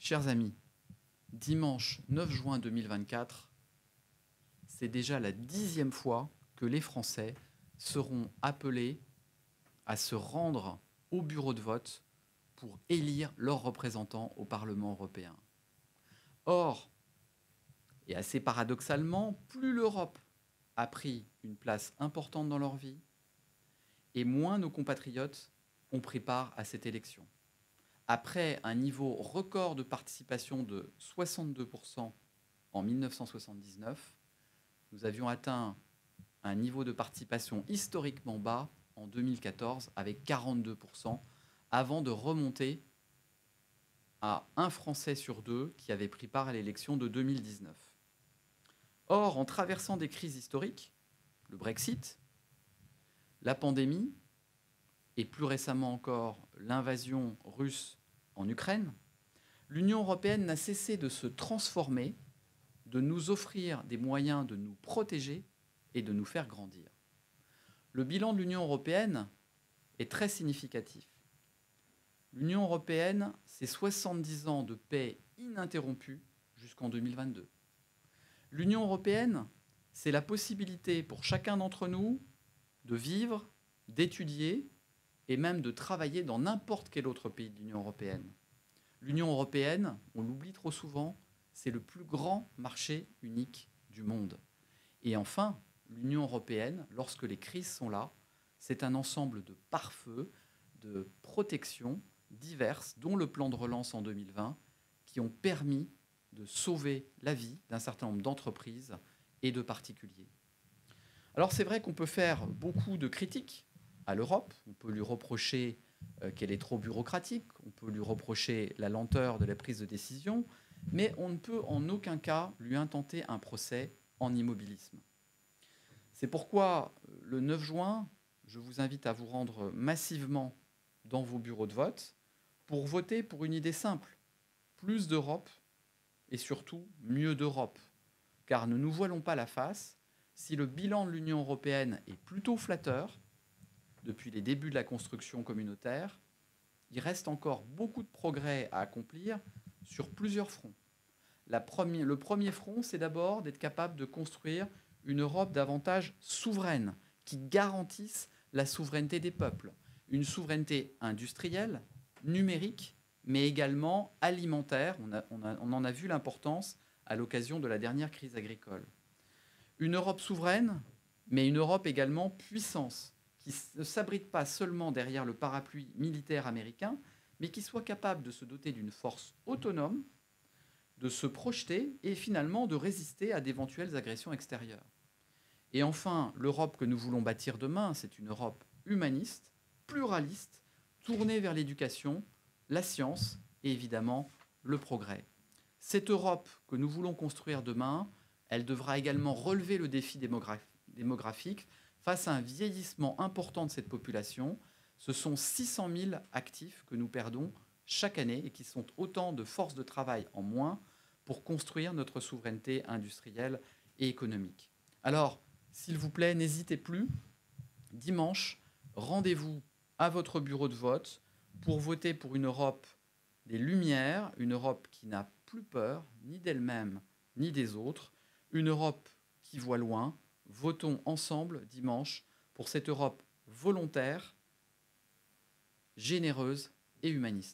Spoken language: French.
Chers amis, dimanche 9 juin 2024, c'est déjà la 10e fois que les Français seront appelés à se rendre au bureau de vote pour élire leurs représentants au Parlement européen. Or, et assez paradoxalement, plus l'Europe a pris une place importante dans leur vie, et moins nos compatriotes ont pris part à cette élection. Après un niveau record de participation de 62% en 1979, nous avions atteint un niveau de participation historiquement bas en 2014 avec 42%, avant de remonter à un Français sur deux qui avait pris part à l'élection de 2019. Or, en traversant des crises historiques, le Brexit, la pandémie et plus récemment encore l'invasion russe en Ukraine, l'Union européenne n'a cessé de se transformer, de nous offrir des moyens de nous protéger et de nous faire grandir. Le bilan de l'Union européenne est très significatif. L'Union européenne, c'est 70 ans de paix ininterrompue jusqu'en 2022. L'Union européenne, c'est la possibilité pour chacun d'entre nous de vivre, d'étudier et même de travailler dans n'importe quel autre pays de l'Union européenne. L'Union européenne, on l'oublie trop souvent, c'est le plus grand marché unique du monde. Et enfin, l'Union européenne, lorsque les crises sont là, c'est un ensemble de pare-feux, de protections diverses, dont le plan de relance en 2020, qui ont permis de sauver la vie d'un certain nombre d'entreprises et de particuliers. Alors c'est vrai qu'on peut faire beaucoup de critiques à l'Europe, on peut lui reprocher qu'elle est trop bureaucratique, on peut lui reprocher la lenteur de la prise de décision, mais on ne peut en aucun cas lui intenter un procès en immobilisme. C'est pourquoi, le 9 juin, je vous invite à vous rendre massivement dans vos bureaux de vote pour voter pour une idée simple, plus d'Europe et surtout mieux d'Europe. Car ne nous voilons pas la face, si le bilan de l'Union européenne est plutôt flatteur, depuis les débuts de la construction communautaire, il reste encore beaucoup de progrès à accomplir sur plusieurs fronts. Le premier front, c'est d'abord d'être capable de construire une Europe davantage souveraine, qui garantisse la souveraineté des peuples, une souveraineté industrielle, numérique, mais également alimentaire. On en a vu l'importance à l'occasion de la dernière crise agricole. Une Europe souveraine, mais une Europe également puissance, qui ne s'abrite pas seulement derrière le parapluie militaire américain, mais qui soit capable de se doter d'une force autonome, de se projeter et finalement de résister à d'éventuelles agressions extérieures. Et enfin, l'Europe que nous voulons bâtir demain, c'est une Europe humaniste, pluraliste, tournée vers l'éducation, la science et évidemment le progrès. Cette Europe que nous voulons construire demain, elle devra également relever le défi démographique face à un vieillissement important de cette population. Ce sont 600 000 actifs que nous perdons chaque année et qui sont autant de forces de travail en moins pour construire notre souveraineté industrielle et économique. Alors, s'il vous plaît, n'hésitez plus. Dimanche, rendez-vous à votre bureau de vote pour voter pour une Europe des Lumières, une Europe qui n'a plus peur ni d'elle-même ni des autres, une Europe qui voit loin. Votons ensemble dimanche pour cette Europe volontaire, généreuse et humaniste.